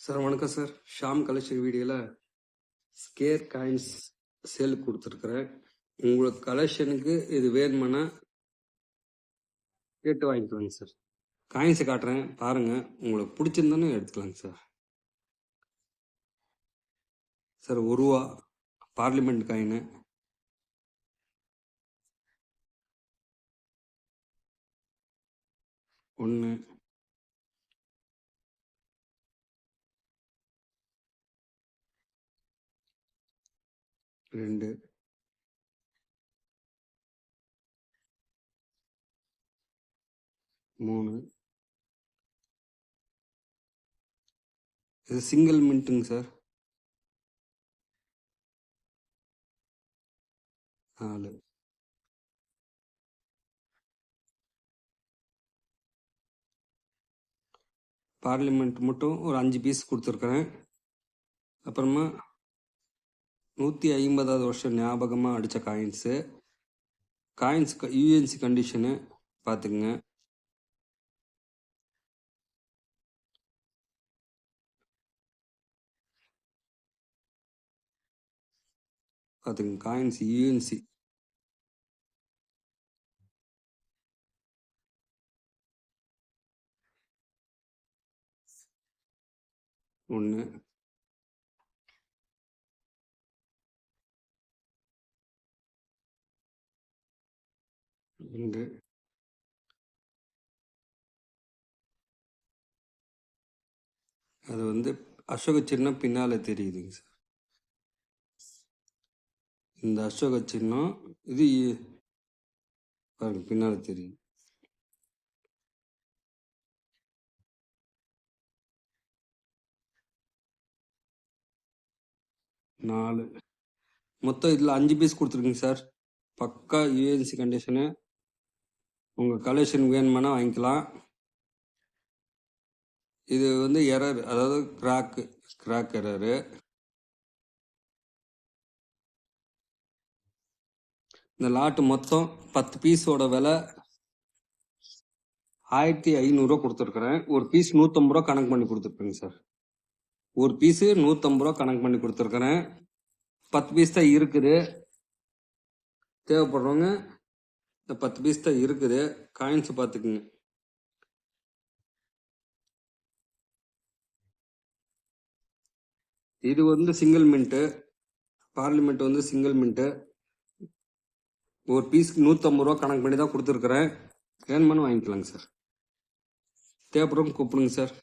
Sir வணக்கம் sir. Sham collection வீடியோவில் scare coins சேலுக்கு கொடுத்துருக்குறேன். உங்களுக்கு கலெக்ஷனுக்கு இது வேணுமானா கேட்டு வாங்கிக்கலாங்க சார். காயின்ஸை காட்டுறேன் பாருங்கள், உங்களுக்கு பிடிச்சிருந்தானே எடுத்துக்கலாங்க சார். சார் ₹1 பார்லிமெண்ட் காயின், ஒன்று, 2, 3. இது சிங்கிள் மின்ட்டுங்க சார். 4. பார்லிமெண்ட் மட்டும் ஒரு 5 பீஸ் கொடுத்துருக்குறேன். அப்புறமா 150வது வருஷம் ஞாபகமாக அடித்த காயின்ஸு. காயின்ஸ் யூஎன்சி கண்டிஷனு பார்த்துக்குங்க. பார்த்துக்குங்க, காயின்ஸ் யூஎன்சி. ஒன்று, 2, அது வந்து அசோக சின்னம் பின்னால் தெரியுதுங்க சார். இந்த அசோக சின்னம் இது பாருங்க பின்னால் தெரியுது. 4. மொத்தம் இதில் 5 பீஸ் கொடுத்துருக்குங்க சார். பக்கா யூஎன்சி கண்டிஷனு. உங்கள் கலெக்ஷன் வேணுமானா வாங்கிக்கலாம். இது வந்து எரர், அதாவது கிராக் எரரு. இந்த லாட்டு மொத்தம் 10 பீஸோட விலை 1500 கொடுத்துருக்குறேன். ஒரு பீஸ் 150 கணக்கு பண்ணி கொடுத்துருக்குங்க சார். ஒரு பீஸு 150 கணக்கு பண்ணி கொடுத்துருக்குறேன். 10 பீஸ் தான் இருக்குது. தேவைப்படுறவங்க இந்த 10 பீஸ் தான் இருக்குது. காயின்ஸ் பார்த்துக்குங்க. இது வந்து சிங்கிள் மின்ட்டு, பார்லிமெண்ட் வந்து சிங்கிள் மின்ட்டு. ஒரு பீஸ்க்கு 150 கணக்கு பண்ணி தான் கொடுத்துருக்குறேன். வேணுமானு வாங்கிக்கலாங்க சார். தேவைப்படுறவங்க கூப்பிடுங்க சார்.